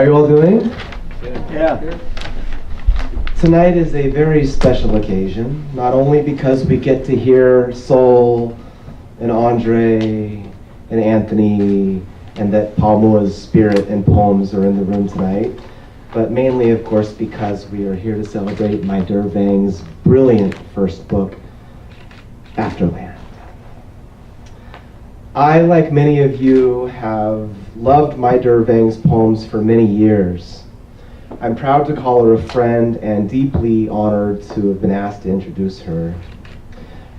How are you all doing? Yeah. Tonight is a very special occasion, not only because we get to hear Sol and Andre and Anthony and that Paul Mua's spirit and poems are in the room tonight, but mainly, of course, because we are here to celebrate Mai Der Vang's brilliant first book, Afterland. I, like many of you, have loved Mai Der Vang's poems for many years. I'm proud to call her a friend and deeply honored to have been asked to introduce her.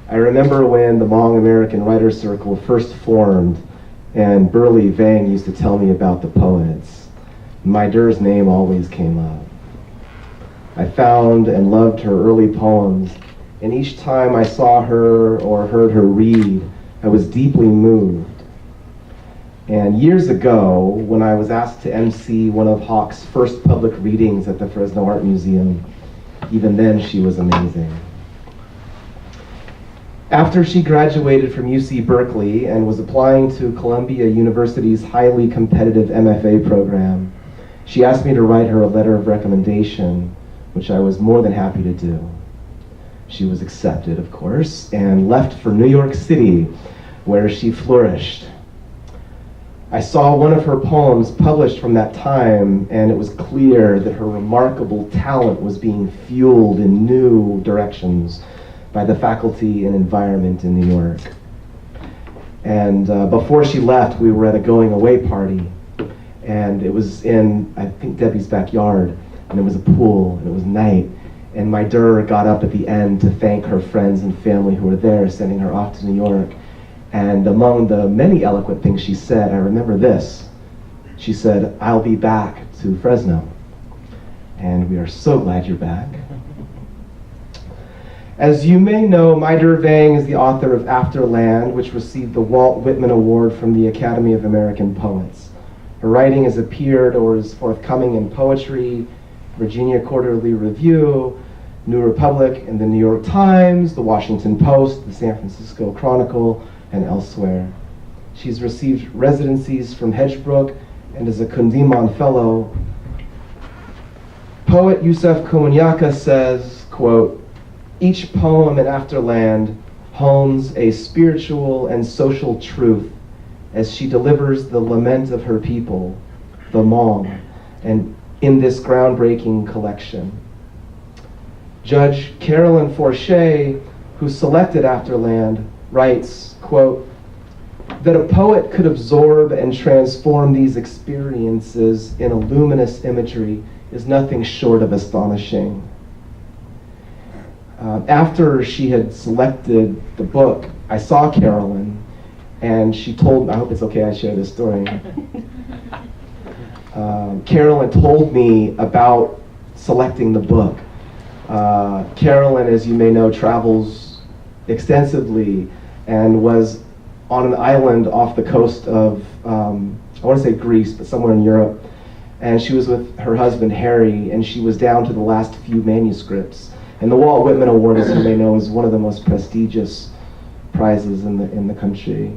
I remember when the Hmong American Writers Circle first formed and Burley Vang used to tell me about the poets. Mai Der's name always came up. I found and loved her early poems, and each time I saw her or heard her read, I was deeply moved. And years ago, when I was asked to MC one of Hawk's first public readings at the Fresno Art Museum, even then she was amazing. After she graduated from UC Berkeley and was applying to Columbia University's highly competitive MFA program, she asked me to write her a letter of recommendation, which I was more than happy to do. She was accepted, of course, and left for New York City, where she flourished. I saw one of her poems published from that time, and it was clear that her remarkable talent was being fueled in new directions by the faculty and environment in New York. And before she left, we were at a going away party, and it was in, I think, Debbie's backyard, and there was a pool, and it was night, and Mai Der got up at the end to thank her friends and family who were there, sending her off to New York. And among the many eloquent things she said, I remember this. She said, "I'll be back to Fresno." And we are so glad you're back. As you may know, Mai Der Vang is the author of Afterland, which received the Walt Whitman Award from the Academy of American Poets. Her writing has appeared or is forthcoming in Poetry, Virginia Quarterly Review, New Republic, and the New York Times, the Washington Post, the San Francisco Chronicle, and elsewhere. She's received residencies from Hedgebrook and is a Kundiman Fellow. Poet Yusef Komunyakaa says, quote, "Each poem in Afterland hones a spiritual and social truth as she delivers the lament of her people, the Hmong, and in this groundbreaking collection." Judge Carolyn Forche, who selected Afterland, writes, quote, "That a poet could absorb and transform these experiences in a luminous imagery is nothing short of astonishing." After she had selected the book, I saw Carolyn, and she told me, I hope it's okay I share this story. Carolyn told me about selecting the book. Carolyn, as you may know, travels extensively and was on an island off the coast of, I want to say Greece, but somewhere in Europe. And she was with her husband, Herrick, and she was down to the last few manuscripts. And the Walt Whitman Award, as you may know, is one of the most prestigious prizes in the country.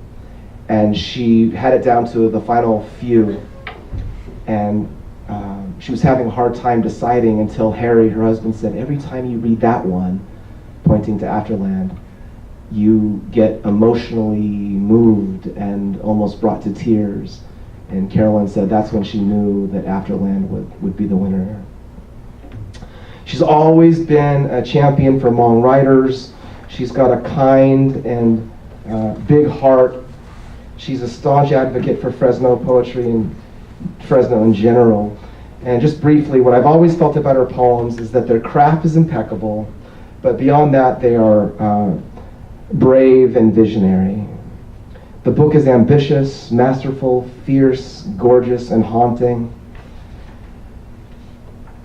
And she had it down to the final few. And she was having a hard time deciding until Harry, her husband, said, "Every time you read that one," pointing to Afterland, "you get emotionally moved and almost brought to tears." And Carolyn said that's when she knew that Afterland would be the winner. She's always been a champion for Hmong writers. She's got a kind and big heart. She's a staunch advocate for Fresno poetry and Fresno in general. And just briefly, what I've always felt about her poems is that their craft is impeccable, but beyond that, they are brave and visionary. The book is ambitious, masterful, fierce, gorgeous, and haunting.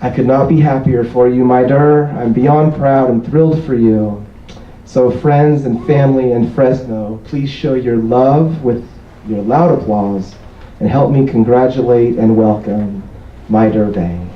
I could not be happier for you, Mai Der. I'm beyond proud and thrilled for you. So friends and family in Fresno, please show your love with your loud applause and help me congratulate and welcome Mai Der Vang.